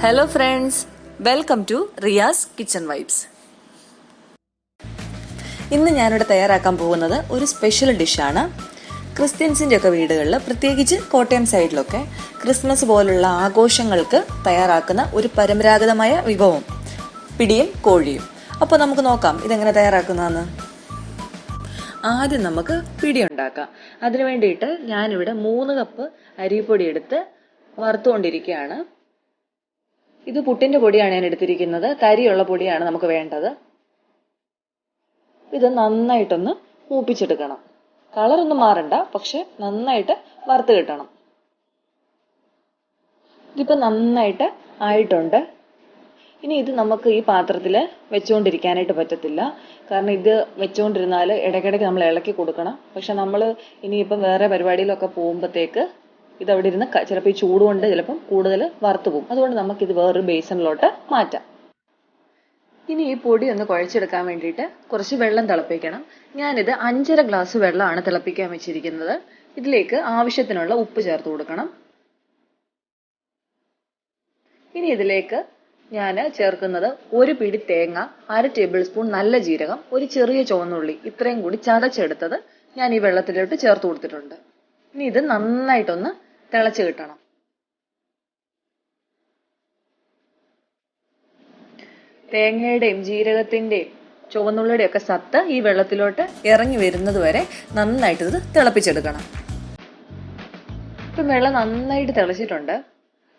Hello friends, welcome to Riyas kitchen vibes. ഇന്ന് ഞാനിവിടെ തയ്യാറാക്കാൻ പോകുന്നത് ഒരു സ്പെഷ്യൽ ഡിഷാണ്. ക്രിസ്ത്യൻസിൻ്റെ ഒക്കെ വീടുകളിൽ, പ്രത്യേകിച്ച് കോട്ടയം സൈഡിലൊക്കെ ക്രിസ്മസ് പോലുള്ള ആഘോഷങ്ങൾക്ക് തയ്യാറാക്കുന്ന ഒരു പരമ്പരാഗതമായ വിഭവം പിടിയും കോഴിയും. അപ്പോൾ നമുക്ക് നോക്കാം ഇതെങ്ങനെ തയ്യാറാക്കുന്നതെന്ന്. ആദ്യം നമുക്ക് പിടി ഉണ്ടാക്കാം. അതിനു വേണ്ടിയിട്ട് ഞാനിവിടെ 3 കപ്പ് അരിപ്പൊടി എടുത്ത് വറുത്തുകൊണ്ടിരിക്കുകയാണ്. ഇത് പുട്ടിന്റെ പൊടിയാണ് ഞാൻ എടുത്തിരിക്കുന്നത്. തരിയുള്ള പൊടിയാണ് നമുക്ക് വേണ്ടത്. ഇത് നന്നായിട്ടൊന്ന് മൂപ്പിച്ചെടുക്കണം. കളറൊന്നും മാറണ്ട, പക്ഷെ നന്നായിട്ട് വറുത്ത് കിട്ടണം. ഇതിപ്പോൾ നന്നായിട്ട് ആയിട്ടുണ്ട്. ഇനി ഇത് നമുക്ക് ഈ പാത്രത്തിൽ വെച്ചുകൊണ്ടിരിക്കാനായിട്ട് പറ്റത്തില്ല. കാരണം ഇത് വെച്ചുകൊണ്ടിരുന്നാൽ ഇടയ്ക്കിടയ്ക്ക് നമ്മൾ ഇളക്കി കൊടുക്കണം. പക്ഷെ നമ്മൾ ഇനിയിപ്പം വേറെ പരിപാടിയിലൊക്കെ പോകുമ്പോഴത്തേക്ക് ഇതവിടെ ഇരുന്ന് ചിലപ്പോൾ ഈ ചൂടുകൊണ്ട് ചിലപ്പം കൂടുതൽ വറുത്തു പോകും. അതുകൊണ്ട് നമുക്കിത് വേറൊരു ബേസണിലോട്ട് മാറ്റാം. ഇനി ഈ പൊടി ഒന്ന് കുഴച്ചെടുക്കാൻ വേണ്ടിയിട്ട് കുറച്ച് വെള്ളം തിളപ്പിക്കണം. ഞാനിത് 5.5 ഗ്ലാസ് വെള്ളമാണ് തിളപ്പിക്കാൻ വെച്ചിരിക്കുന്നത്. ഇതിലേക്ക് ആവശ്യത്തിനുള്ള ഉപ്പ് ചേർത്ത് കൊടുക്കണം. ഇനി ഇതിലേക്ക് ഞാൻ ചേർക്കുന്നത് 1 പിടി തേങ്ങ, 1/2 ടേബിൾ സ്പൂൺ നല്ല ജീരകം, ഒരു ചെറിയ ചുവന്നുള്ളി, ഇത്രയും കൂടി ചതച്ചെടുത്തത് ഞാൻ ഈ വെള്ളത്തിലോട്ട് ചേർത്ത് കൊടുത്തിട്ടുണ്ട്. ഇനി ഇത് നന്നായിട്ടൊന്ന് തിളച്ച് കിട്ടണം. തേങ്ങയുടെയും ജീരകത്തിന്റെയും ചുവന്നുള്ളിയുടെയും ഒക്കെ സത്ത് ഈ വെള്ളത്തിലോട്ട് ഇറങ്ങി വരുന്നത് വരെ നന്നായിട്ട് ഇത് തിളപ്പിച്ചെടുക്കണം. ഇപ്പം വെള്ളം നന്നായിട്ട് തിളച്ചിട്ടുണ്ട്.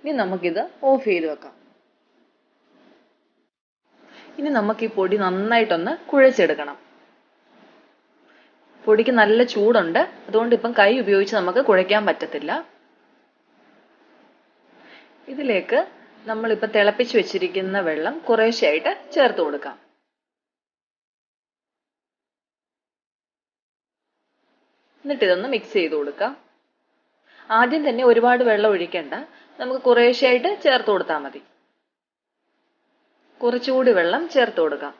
ഇനി നമുക്കിത് ഓഫ് ചെയ്ത് വെക്കാം. ഇനി നമുക്ക് ഈ പൊടി നന്നായിട്ടൊന്ന് കുഴച്ചെടുക്കണം. പൊടിക്ക് നല്ല ചൂടുണ്ട്, അതുകൊണ്ട് ഇപ്പം കൈ ഉപയോഗിച്ച് നമുക്ക് കുഴയ്ക്കാൻ പറ്റത്തില്ല. ഇതിലേക്ക് നമ്മളിപ്പോൾ തിളപ്പിച്ച് വെച്ചിരിക്കുന്ന വെള്ളം കുറേശ്ശെയായിട്ട് ചേർത്ത് കൊടുക്കാം. എന്നിട്ട് ഇതൊന്ന് മിക്സ് ചെയ്ത് കൊടുക്കാം. ആദ്യം തന്നെ ഒരുപാട് വെള്ളം ഒഴിക്കണ്ട, നമുക്ക് കുറേശ്ശെയായിട്ട് ചേർത്ത് കൊടുത്താൽ മതി. കുറച്ചുകൂടി വെള്ളം ചേർത്ത് കൊടുക്കാം.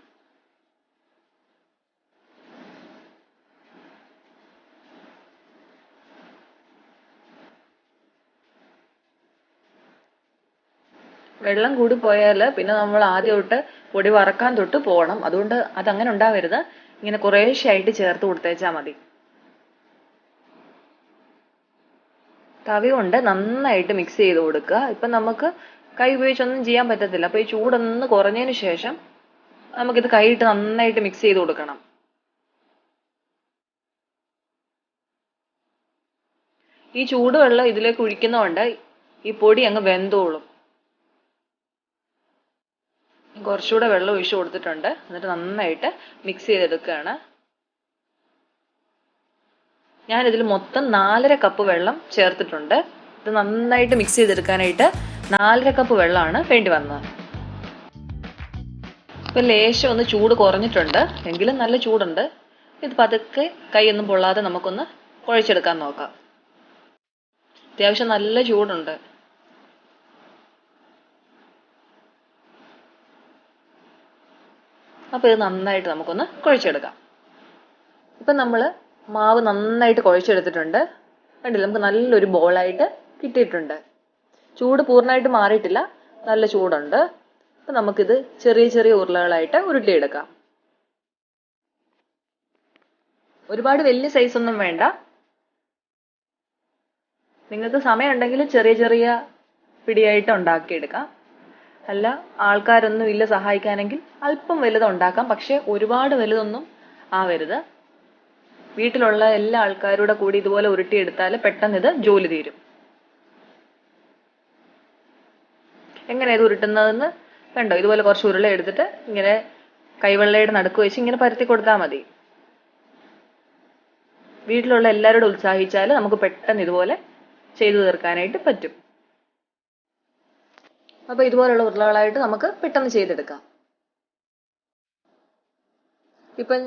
വെള്ളം കൂടി പോയാൽ പിന്നെ നമ്മൾ ആദ്യം തൊട്ട് പൊടി വറക്കാൻ തൊട്ട് പോകണം. അതുകൊണ്ട് അതങ്ങനെ ഉണ്ടാവരുത്. ഇങ്ങനെ കുറേശ്ശെയായിട്ട് ചേർത്ത് കൊടുത്തേച്ചാൽ മതി. തവി കൊണ്ട് നന്നായിട്ട് മിക്സ് ചെയ്ത് കൊടുക്കുക. ഇപ്പം നമുക്ക് കൈ ഉപയോഗിച്ചൊന്നും ചെയ്യാൻ പറ്റത്തില്ല. അപ്പോൾ ഈ ചൂടൊന്ന് കുറഞ്ഞതിന് ശേഷം നമുക്കിത് കൈയിട്ട് നന്നായിട്ട് മിക്സ് ചെയ്ത് കൊടുക്കണം. ഈ ചൂടുവെള്ളം ഇതിലേക്ക് ഒഴിക്കുന്നതുകൊണ്ട് ഈ പൊടി അങ്ങ് വെന്തോളും. കുറച്ചുകൂടെ വെള്ളം ഒഴിച്ചു കൊടുത്തിട്ടുണ്ട്. എന്നിട്ട് നന്നായിട്ട് മിക്സ് ചെയ്തെടുക്കുകയാണ്. ഞാനിതിൽ മൊത്തം 4.5 കപ്പ് വെള്ളം ചേർത്തിട്ടുണ്ട്. ഇത് നന്നായിട്ട് മിക്സ് ചെയ്തെടുക്കാനായിട്ട് 4.5 കപ്പ് വെള്ളമാണ് വേണ്ടി വന്നത്. ഇപ്പം ലേശം ഒന്ന് ചൂട് കുറഞ്ഞിട്ടുണ്ട്, എങ്കിലും നല്ല ചൂടുണ്ട്. ഇത് പതുക്കെ കൈയൊന്നും പൊള്ളാതെ നമുക്കൊന്ന് കുഴച്ചെടുക്കാൻ നോക്കാം. അത്യാവശ്യം നല്ല ചൂടുണ്ട്. അപ്പോൾ ഇത് നന്നായിട്ട് നമുക്കൊന്ന് കുഴച്ചെടുക്കാം. ഇപ്പം നമ്മൾ മാവ് നന്നായിട്ട് കുഴച്ചെടുത്തിട്ടുണ്ട്. കണ്ടില്ല, നമുക്ക് നല്ലൊരു ബോളായിട്ട് കിട്ടിയിട്ടുണ്ട്. ചൂട് പൂർണ്ണമായിട്ട് മാറിയിട്ടില്ല, നല്ല ചൂടുണ്ട്. അപ്പം നമുക്കിത് ചെറിയ ചെറിയ ഉരുളകളായിട്ട് ഉരുട്ടിയെടുക്കാം. ഒരുപാട് വലിയ സൈസൊന്നും വേണ്ട. നിങ്ങൾക്ക് സമയമുണ്ടെങ്കിൽ ചെറിയ ചെറിയ പിടിയായിട്ട് ഉണ്ടാക്കിയെടുക്കാം. അല്ല, ആൾക്കാരൊന്നും ഇല്ല സഹായിക്കാനെങ്കിൽ അല്പം വലുത് ഉണ്ടാക്കാം. പക്ഷെ ഒരുപാട് വലുതൊന്നും ആവരുത്. വീട്ടിലുള്ള എല്ലാ ആൾക്കാരുടെ കൂടി ഇതുപോലെ ഉരുട്ടിയെടുത്താൽ പെട്ടെന്ന് ഇത് ജോലി തീരും. എങ്ങനെ ഇത് ഉരുട്ടുന്നതെന്ന് കണ്ടോ? ഇതുപോലെ കുറച്ച് ഉരുള എടുത്തിട്ട് ഇങ്ങനെ കൈവെള്ളയുടെ നടുക്ക് വെച്ച് ഇങ്ങനെ പരത്തി കൊടുത്താൽ മതി. വീട്ടിലുള്ള എല്ലാവരോടും ഉത്സാഹിച്ചാൽ നമുക്ക് പെട്ടെന്ന് ഇതുപോലെ ചെയ്തു തീർക്കാനായിട്ട് പറ്റും. അപ്പോൾ ഇതുപോലുള്ള ഉരുളകളായിട്ട് നമുക്ക് പെട്ടെന്ന് ചെയ്തെടുക്കാം. ഇപ്പം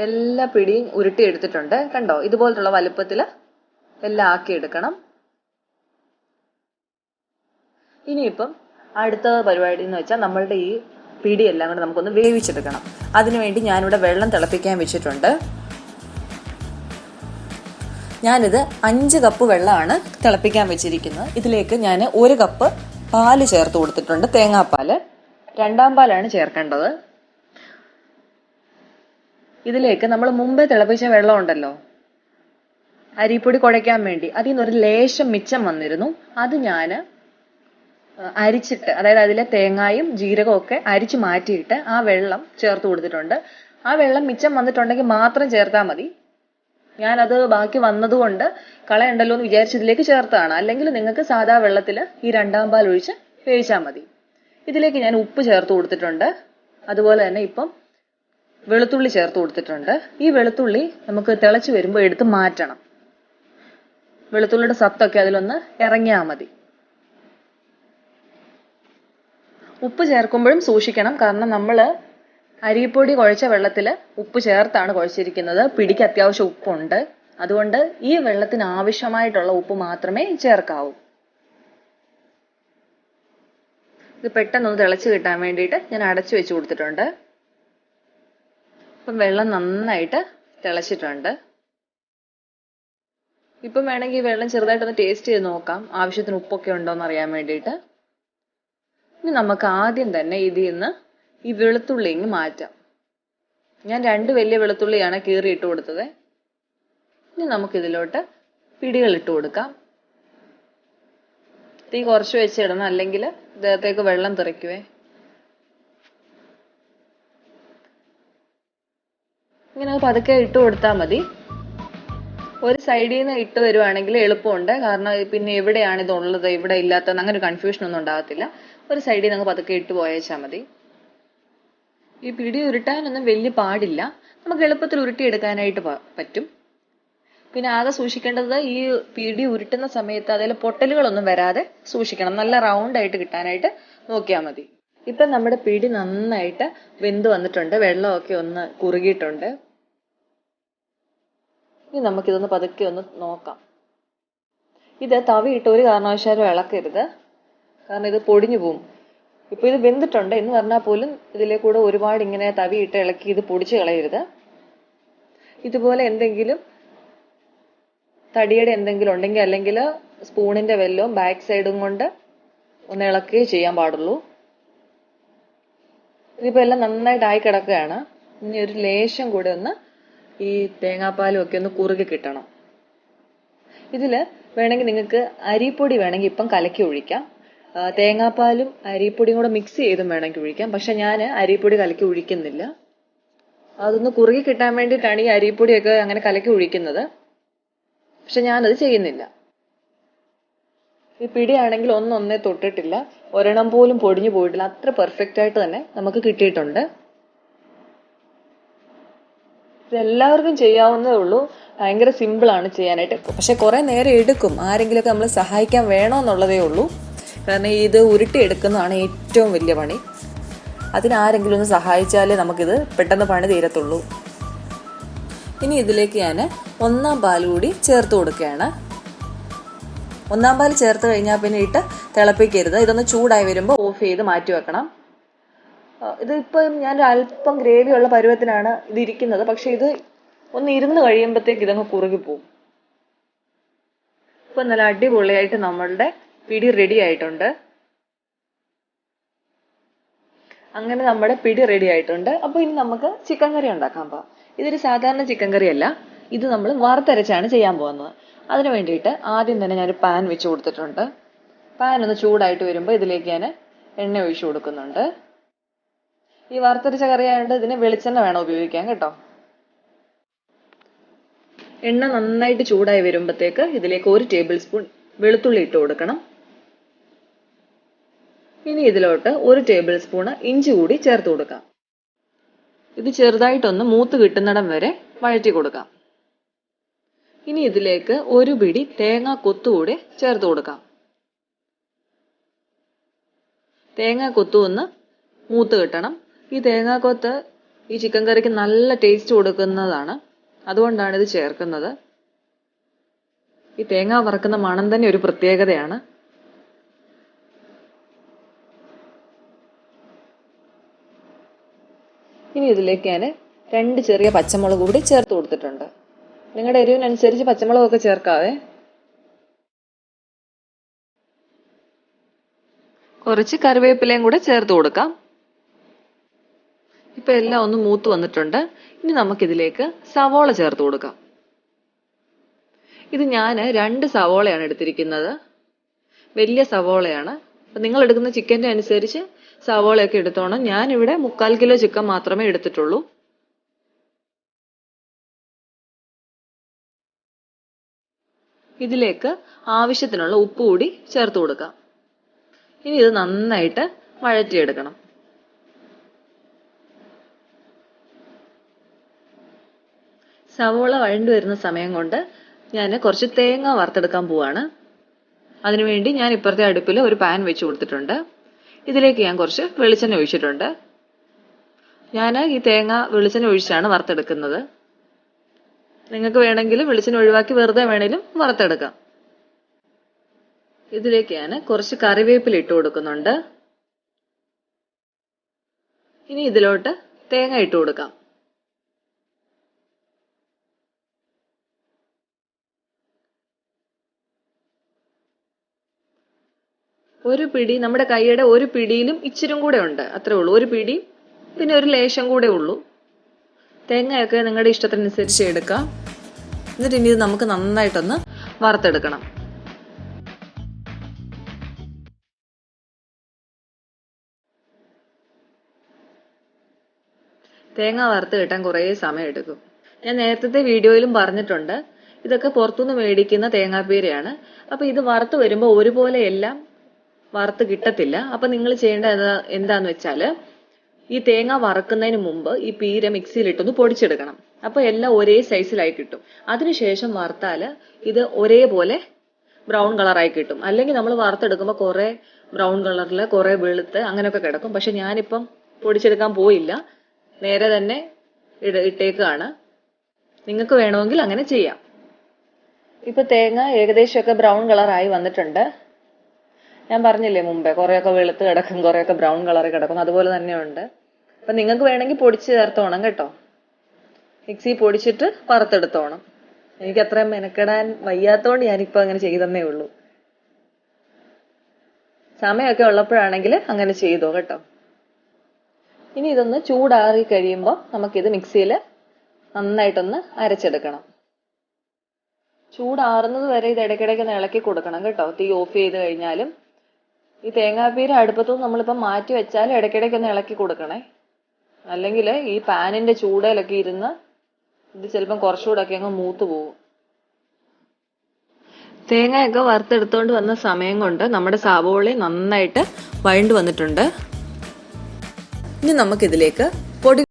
എല്ലാ പിടിയും ഉരുട്ടി എടുത്തിട്ടുണ്ട്. കണ്ടോ? ഇതുപോലുള്ള വലുപ്പത്തിൽ എല്ലാം ആക്കിയെടുക്കണം. ഇനിയിപ്പം അടുത്ത പരിപാടി എന്ന് വെച്ചാൽ നമ്മളുടെ ഈ പിടിയെല്ലാം കൂടെ നമുക്കൊന്ന് വേവിച്ചെടുക്കണം. അതിനുവേണ്ടി ഞാനിവിടെ വെള്ളം തിളപ്പിക്കാൻ വെച്ചിട്ടുണ്ട്. ഞാനിത് 5 കപ്പ് വെള്ളമാണ് തിളപ്പിക്കാൻ വെച്ചിരിക്കുന്നത്. ഇതിലേക്ക് ഞാൻ 1 കപ്പ് പാല് ചേർത്ത് കൊടുത്തിട്ടുണ്ട്, തേങ്ങാപ്പാല്. രണ്ടാം പാലാണ് ചേർക്കേണ്ടത്. ഇതിലേക്ക് നമ്മൾ മുമ്പേ തിളപ്പിച്ച വെള്ളം ഉണ്ടല്ലോ, അരിപ്പൊടി കുഴയ്ക്കാൻ വേണ്ടി, അതിൽ നിന്നൊരു ലേശം മിച്ചം വന്നിരുന്നു. അത് ഞാൻ അരിച്ചിട്ട്, അതായത് അതിലെ തേങ്ങായും ജീരകവും ഒക്കെ അരിച്ചു മാറ്റിയിട്ട് ആ വെള്ളം ചേർത്ത് കൊടുത്തിട്ടുണ്ട്. ആ വെള്ളം മിച്ചം വന്നിട്ടുണ്ടെങ്കിൽ മാത്രം ചേർത്താൽ മതി. ഞാനത് ബാക്കി വന്നതുകൊണ്ട് കളയണ്ടല്ലോ എന്ന് വിചാരിച്ച് ഇതിലേക്ക് ചേർത്താണ്. അല്ലെങ്കിൽ നിങ്ങൾക്ക് സാധാ വെള്ളത്തിൽ ഈ രണ്ടാം പാൽ ഒഴിച്ച് വേവിച്ചാൽ മതി. ഇതിലേക്ക് ഞാൻ ഉപ്പ് ചേർത്ത് കൊടുത്തിട്ടുണ്ട്. അതുപോലെ തന്നെ ഇപ്പം വെളുത്തുള്ളി ചേർത്ത് കൊടുത്തിട്ടുണ്ട്. ഈ വെളുത്തുള്ളി നമുക്ക് തിളച്ച് വരുമ്പോൾ എടുത്ത് മാറ്റണം. വെളുത്തുള്ളിയുടെ സത്തൊക്കെ അതിലൊന്ന് ഇറങ്ങിയാൽ മതി. ഉപ്പ് ചേർക്കുമ്പോഴും സൂക്ഷിക്കണം, കാരണം നമ്മൾ അരിപ്പൊടി കുഴച്ച വെള്ളത്തിൽ ഉപ്പ് ചേർത്താണ് കുഴച്ചിരിക്കുന്നത്. പിടിക്ക് അത്യാവശ്യം ഉപ്പുണ്ട്. അതുകൊണ്ട് ഈ വെള്ളത്തിന് ആവശ്യമായിട്ടുള്ള ഉപ്പ് മാത്രമേ ചേർക്കാവൂ. ഇത് പെട്ടെന്നൊന്ന് തിളച്ച് കിട്ടാൻ വേണ്ടിയിട്ട് ഞാൻ അടച്ചു വെച്ച് കൊടുത്തിട്ടുണ്ട്. ഇപ്പം വെള്ളം നന്നായിട്ട് തിളച്ചിട്ടുണ്ട്. ഇപ്പം വേണമെങ്കിൽ ഈ വെള്ളം ചെറുതായിട്ടൊന്ന് ടേസ്റ്റ് ചെയ്ത് നോക്കാം, ആവശ്യത്തിന് ഉപ്പൊക്കെ ഉണ്ടോ എന്ന് അറിയാൻ വേണ്ടിയിട്ട്. ഇനി നമുക്ക് ആദ്യം തന്നെ ഇതിൽ നിന്ന് ഈ വെളുത്തുള്ളി മാറ്റാം. ഞാൻ 2 വലിയ വെളുത്തുള്ളിയാണ് കീറി ഇട്ട് കൊടുത്തത്. ഇനി നമുക്കിതിലോട്ട് പിടികൾ ഇട്ട് കൊടുക്കാം. തീ കുറച്ച് വെച്ചിടണം, അല്ലെങ്കിൽ ഇതിനകത്തേക്ക് വെള്ളം തെറിക്കുവേ. ഇങ്ങനെ പതുക്കെ ഇട്ട് കൊടുത്താൽ മതി. ഒരു സൈഡിൽ നിന്ന് ഇട്ട് വരുവാണെങ്കിൽ എളുപ്പമുണ്ട്, കാരണം പിന്നെ എവിടെയാണ് ഇതുള്ളത് ഇവിടെ ഇല്ലാത്തതെന്ന് അങ്ങനെ കൺഫ്യൂഷൻ ഒന്നും ഉണ്ടാകത്തില്ല. ഒരു സൈഡിൽ നിന്ന് പതുക്കെ ഇട്ട് പോയേച്ചാൽ മതി. ഈ പിടി ഉരുട്ടാനൊന്നും വലിയ പാടില്ല, നമുക്ക് എളുപ്പത്തിൽ ഉരുട്ടിയെടുക്കാനായിട്ട് പറ്റും. പിന്നെ ആകെ സൂക്ഷിക്കേണ്ടത് ഈ പിടി ഉരുട്ടുന്ന സമയത്ത് അതിൽ പൊട്ടലുകളൊന്നും വരാതെ സൂക്ഷിക്കണം. നല്ല റൗണ്ട് ആയിട്ട് കിട്ടാനായിട്ട് നോക്കിയാൽ മതി. ഇപ്പം നമ്മുടെ പിടി നന്നായിട്ട് വെന്ത് വന്നിട്ടുണ്ട്, വെള്ളമൊക്കെ ഒന്ന് കുറുകിയിട്ടുണ്ട്. ഇനി നമുക്കിതൊന്ന് പതുക്കെ ഒന്ന് നോക്കാം. ഇത് തവിയിട്ട് ഒരു കാരണവശാലും ഇളക്കരുത്, കാരണം ഇത് പൊടിഞ്ഞു പോവും. ഇപ്പൊ ഇത് വെന്തിട്ടുണ്ട് എന്ന് പറഞ്ഞാൽ പോലും ഇതിലെ കൂടെ ഒരുപാട് ഇങ്ങനെ തവിയിട്ട് ഇളക്കി ഇത് പൊടിച്ച് കളയരുത്. ഇതുപോലെ എന്തെങ്കിലും തടിയുടെ എന്തെങ്കിലും ഉണ്ടെങ്കിൽ, അല്ലെങ്കിൽ സ്പൂണിന്റെ വെല്ലവും ബാക്ക് സൈഡും കൊണ്ട് ഒന്ന് ഇളക്കുകയേ ചെയ്യാൻ പാടുള്ളൂ. ഇതിപ്പോ എല്ലാം നന്നായിട്ട് ആയി കിടക്കുകയാണ്. ഇനി ഒരു ലേശം കൂടെ ഒന്ന് ഈ തേങ്ങാപ്പാലും ഒക്കെ ഒന്ന് കുറുകി കിട്ടണം. ഇതില് വേണമെങ്കിൽ നിങ്ങൾക്ക് അരിപ്പൊടി വേണമെങ്കിൽ ഇപ്പം കലക്കി ഒഴിക്കാം. തേങ്ങാപ്പാലും അരിപ്പൊടിയും കൂടെ മിക്സ് ചെയ്തും വേണമെങ്കിൽ ഒഴിക്കാം. പക്ഷെ ഞാൻ അരിപ്പൊടി കലക്കി ഒഴിക്കുന്നില്ല. അതൊന്ന് കുറുകി കിട്ടാൻ വേണ്ടിയിട്ടാണ് ഈ അരിപ്പൊടിയൊക്കെ അങ്ങനെ കലക്കി ഒഴിക്കുന്നത്. പക്ഷെ ഞാനത് ചെയ്യുന്നില്ല. ഈ പിടിയാണെങ്കിൽ ഒന്നൊന്നേ തൊട്ടിട്ടില്ല, ഒരെണ്ണം പോലും പൊടിഞ്ഞു പോയിട്ടില്ല. അത്ര പെർഫെക്റ്റ് ആയിട്ട് തന്നെ നമുക്ക് കിട്ടിയിട്ടുണ്ട്. ഇതെല്ലാവർക്കും ചെയ്യാവുന്നതേ ഉള്ളൂ, ഭയങ്കര സിമ്പിളാണ് ചെയ്യാനായിട്ട്. പക്ഷെ കുറെ നേരം എടുക്കും, ആരെങ്കിലുമൊക്കെ നമ്മൾ സഹായിക്കാൻ വേണമെന്നുള്ളതേ ഉള്ളൂ. കാരണം ഇത് ഉരുട്ടിയെടുക്കുന്നതാണ് ഏറ്റവും വലിയ പണി. അതിനാരെങ്കിലും ഒന്ന് സഹായിച്ചാലേ നമുക്കിത് പെട്ടെന്ന് പണി തീരത്തുള്ളൂ. ഇനി ഇതിലേക്ക് ഞാൻ 1-ാം പാൽ കൂടി ചേർത്ത് കൊടുക്കുകയാണ്. 1-ാം പാൽ ചേർത്ത് കഴിഞ്ഞാൽ പിന്നെ ഇട്ട് തിളപ്പിക്കരുത്. ഇതൊന്ന് ചൂടായി വരുമ്പോൾ ഓഫ് ചെയ്ത് മാറ്റി വെക്കണം. ഇതിപ്പം ഞാൻ അല്പം ഗ്രേവിയുള്ള പരുവത്തിനാണ് ഇതിരിക്കുന്നത്. പക്ഷെ ഇത് ഒന്ന് ഇരുന്ന് കഴിയുമ്പോഴത്തേക്ക് ഇതങ്ങ് കുറുകിപ്പോവും. ഇപ്പം നല്ല അടിപൊളിയായിട്ട് നമ്മളുടെ പിടി റെഡി ആയിട്ടുണ്ട്. അങ്ങനെ നമ്മുടെ പിടി റെഡി ആയിട്ടുണ്ട്. അപ്പോൾ ഇനി നമുക്ക് ചിക്കൻ കറി ഉണ്ടാക്കാൻ പോകാം. ഇതൊരു സാധാരണ ചിക്കൻ കറി അല്ല, ഇത് നമ്മൾ വറുത്തരച്ചാണ് ചെയ്യാൻ പോകുന്നത്. അതിന് വേണ്ടിയിട്ട് ആദ്യം തന്നെ ഞാനൊരു പാൻ വെച്ച് കൊടുത്തിട്ടുണ്ട്. പാൻ ഒന്ന് ചൂടായിട്ട് വരുമ്പോൾ ഇതിലേക്ക് ഞാൻ എണ്ണ ഒഴിച്ചു കൊടുക്കുന്നുണ്ട്. ഈ വറുത്തരച്ച കറി ആയതുകൊണ്ട് ഇതിന് വെളിച്ചെണ്ണ വേണം ഉപയോഗിക്കാൻ കേട്ടോ. എണ്ണ നന്നായിട്ട് ചൂടായി വരുമ്പോഴത്തേക്ക് ഇതിലേക്ക് 1 ടേബിൾ സ്പൂൺ വെളുത്തുള്ളി ഇട്ട് കൊടുക്കണം. ഇനി ഇതിലോട്ട് 1 ടേബിൾ സ്പൂൺ ഇഞ്ചി കൂടി ചേർത്ത് കൊടുക്കാം. ഇത് ചെറുതായിട്ടൊന്ന് മൂത്ത് കിട്ടുന്നിടം വരെ വഴറ്റി കൊടുക്കാം. ഇനി ഇതിലേക്ക് 1 പിടി തേങ്ങാ കൊത്തുകൂടി ചേർത്ത് കൊടുക്കാം. തേങ്ങാ കൊത്തു ഒന്ന് മൂത്ത് കിട്ടണം. ഈ തേങ്ങാക്കൊത്ത് ഈ ചിക്കൻ കറിക്ക് നല്ല ടേസ്റ്റ് കൊടുക്കുന്നതാണ്, അതുകൊണ്ടാണ് ഇത് ചേർക്കുന്നത്. ഈ തേങ്ങ വറക്കുന്ന മണം തന്നെ ഒരു പ്രത്യേകതയാണ്. ഇനി ഇതിലേക്ക് ഞാൻ 2 ചെറിയ പച്ചമുളക് കൂടി ചേർത്ത് കൊടുത്തിട്ടുണ്ട്. നിങ്ങളുടെ എരിവിനനുസരിച്ച് പച്ചമുളകൊക്കെ ചേർക്കാവേ. കുറച്ച് കറിവേപ്പിലയും കൂടെ ചേർത്ത് കൊടുക്കാം. ഇപ്പൊ എല്ലാം ഒന്ന് മൂത്ത് വന്നിട്ടുണ്ട്. ഇനി നമുക്കിതിലേക്ക് സവോള ചേർത്ത് കൊടുക്കാം. ഇത് ഞാൻ 2 സവോളയാണ് എടുത്തിരിക്കുന്നത്. വലിയ സവോളയാണ്. അപ്പൊ നിങ്ങൾ എടുക്കുന്ന ചിക്കൻ്റെ അനുസരിച്ച് സവോളയൊക്കെ എടുത്തോണം. ഞാനിവിടെ 3/4 കിലോ ചിക്കൻ മാത്രമേ എടുത്തിട്ടുള്ളൂ. ഇതിലേക്ക് ആവശ്യത്തിനുള്ള ഉപ്പ് കൂടി ചേർത്ത് കൊടുക്കാം. ഇനി ഇത് നന്നായിട്ട് വഴറ്റിയെടുക്കണം. സവോള വഴണ്ടു വരുന്ന സമയം കൊണ്ട് ഞാൻ കുറച്ച് തേങ്ങ വറുത്തെടുക്കാൻ പോവാണ്. അതിനുവേണ്ടി ഞാൻ ഇപ്പുറത്തെ അടുപ്പിൽ ഒരു പാൻ വെച്ച് കൊടുത്തിട്ടുണ്ട്. ഇതിലേക്ക് ഞാൻ കുറച്ച് വെളിച്ചെണ്ണ ഒഴിച്ചിട്ടുണ്ട്. ഞാൻ ഈ തേങ്ങ വെളിച്ചെണ്ണ ഒഴിച്ചാണ് വറുത്തെടുക്കുന്നത്. നിങ്ങൾക്ക് വേണമെങ്കിൽ വെളിച്ചെണ്ണ ഒഴിവാക്കി വെറുതെ വേണേലും വറുത്തെടുക്കാം. ഇതിലേക്ക് ഞാൻ കുറച്ച് കറിവേപ്പില ഇട്ട് കൊടുക്കുന്നുണ്ട്. ഇനി ഇതിലോട്ട് തേങ്ങ ഇട്ട് കൊടുക്കാം. ഒരു പിടി, നമ്മുടെ കൈയുടെ ഒരു പിടിയിലും ഇച്ചിരും കൂടെ ഉണ്ട്, അത്രേ ഉള്ളൂ. ഒരു പിടി പിന്നെ ഒരു ലേശം കൂടെ ഉള്ളൂ. തേങ്ങയൊക്കെ നിങ്ങളുടെ ഇഷ്ടത്തിനനുസരിച്ച് എടുക്കാം. എന്നിട്ട് ഇനി ഇത് നമുക്ക് നന്നായിട്ടൊന്ന് വറുത്തെടുക്കണം. തേങ്ങ വറുത്ത് കിട്ടാൻ കുറേ സമയം എടുക്കും. ഞാൻ നേരത്തെ വീഡിയോയിലും പറഞ്ഞിട്ടുണ്ട്, ഇതൊക്കെ പുറത്തുനിന്ന് മേടിക്കുന്ന തേങ്ങാപ്പീരയാണ്. അപ്പൊ ഇത് വറുത്ത് വരുമ്പോൾ ഒരുപോലെ എല്ലാം വറുത്ത് കിട്ടത്തില്ല. അപ്പൊ നിങ്ങൾ ചെയ്യേണ്ടത് എന്താന്ന് വെച്ചാല്, ഈ തേങ്ങ വറക്കുന്നതിന് മുമ്പ് ഈ പീര മിക്സിയിലിട്ടൊന്ന് പൊടിച്ചെടുക്കണം. അപ്പൊ എല്ലാം ഒരേ സൈസിലായി കിട്ടും. അതിനുശേഷം വറുത്താല് ഇത് ഒരേപോലെ ബ്രൗൺ കളറായി കിട്ടും. അല്ലെങ്കിൽ നമ്മൾ വറുത്തെടുക്കുമ്പോൾ കുറെ ബ്രൗൺ കളറിൽ കുറെ വെളുത്ത് അങ്ങനെയൊക്കെ കിടക്കും. പക്ഷെ ഞാനിപ്പം പൊടിച്ചെടുക്കാൻ പോയില്ല, നേരെ തന്നെ ഇട്ടേക്കാണ്. നിങ്ങൾക്ക് വേണമെങ്കിൽ അങ്ങനെ ചെയ്യാം. ഇപ്പൊ തേങ്ങ ഏകദേശമൊക്കെ ബ്രൗൺ കളറായി വന്നിട്ടുണ്ട്. ഞാൻ പറഞ്ഞില്ലേ മുമ്പേ, കുറെയൊക്കെ വെളുത്ത് കിടക്കും, കുറെയൊക്കെ ബ്രൗൺ കളറിൽ കിടക്കും. അതുപോലെ തന്നെയുണ്ട്. അപ്പൊ നിങ്ങൾക്ക് വേണമെങ്കിൽ പൊടിച്ച് ചേർത്തോണം കേട്ടോ. മിക്സി പൊടിച്ചിട്ട് വറുത്തെടുത്തോണം. എനിക്ക് അത്രയും മെനക്കെടാൻ വയ്യാത്തോണ്ട് ഞാനിപ്പോ അങ്ങനെ ചെയ്തെന്നേ ഉള്ളൂ. സമയമൊക്കെ ഉള്ളപ്പോഴാണെങ്കിൽ അങ്ങനെ ചെയ്തോ കേട്ടോ. ഇനി ഇതൊന്ന് ചൂടാറി കഴിയുമ്പോൾ നമുക്കിത് മിക്സിയിൽ നന്നായിട്ടൊന്ന് അരച്ചെടുക്കണം. ചൂടാറുന്നത് വരെ ഇത് ഇടയ്ക്കിടയ്ക്ക് ഇളക്കി കൊടുക്കണം കേട്ടോ. തീ ഓഫ് ചെയ്ത് കഴിഞ്ഞാലും ഈ തേങ്ങാപ്പീര അടുപ്പത്തുനിന്ന് നമ്മളിപ്പം മാറ്റി വെച്ചാൽ ഇടയ്ക്കിടയ്ക്കൊന്ന് ഇളക്കി കൊടുക്കണേ. അല്ലെങ്കിൽ ഈ പാനിന്റെ ചൂടയിലൊക്കെ ഇരുന്ന് ഇത് ചിലപ്പം കുറച്ചുകൂടെയൊക്കെ അങ്ങ് മൂത്ത് പോകും. തേങ്ങയൊക്കെ വറുത്തെടുത്തോണ്ട് വന്ന സമയം കൊണ്ട് നമ്മുടെ സവോള നന്നായിട്ട് വഴണ്ടു വന്നിട്ടുണ്ട്. ഇനി നമുക്കിതിലേക്ക് പൊടി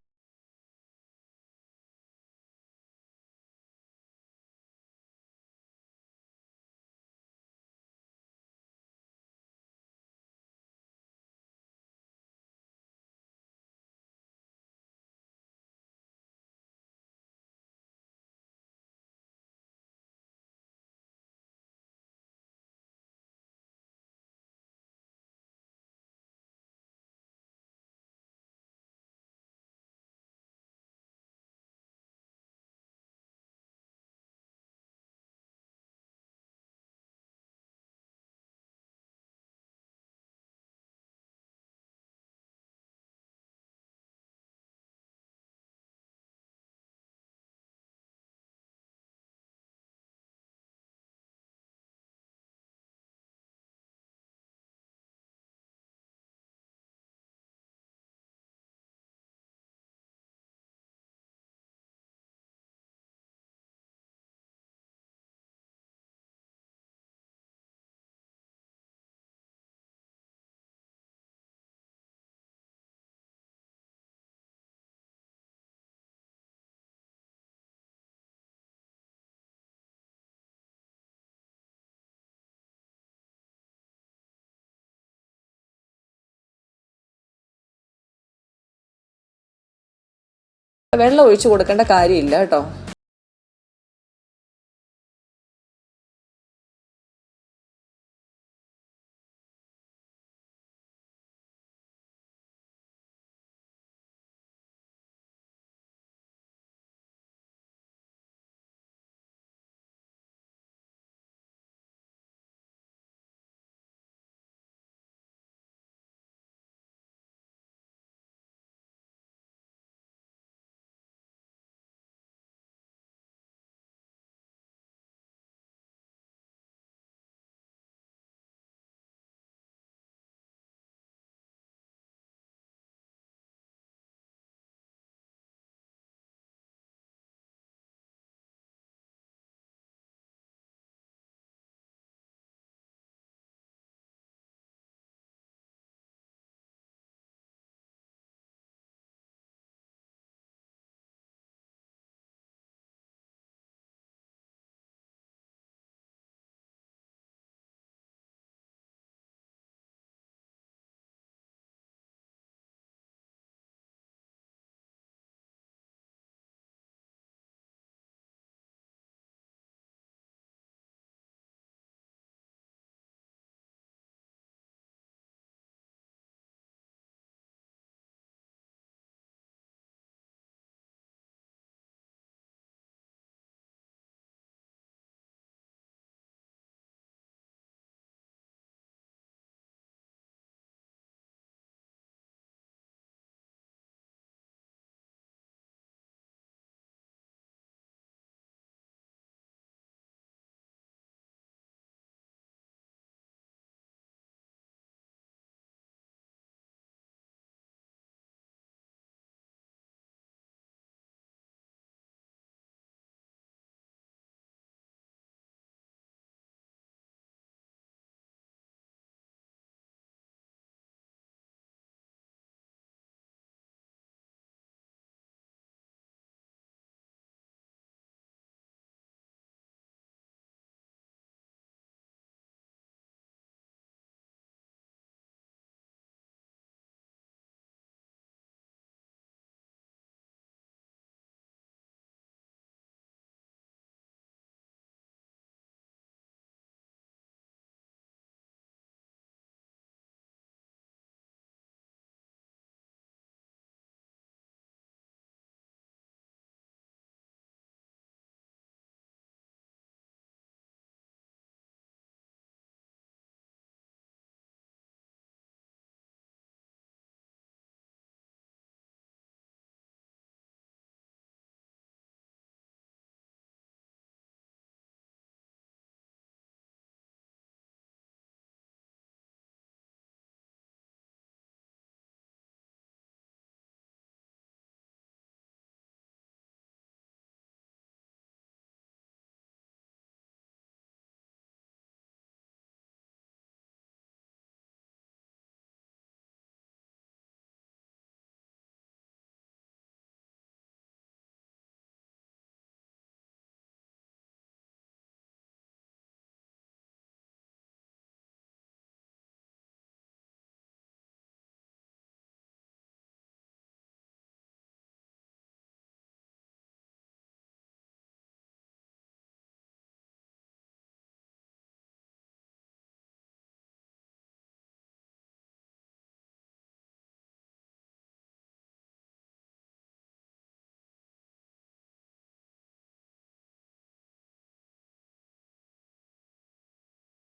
വെള്ളം ഒഴിച്ചു കൊടുക്കേണ്ട കാര്യമില്ല കേട്ടോ.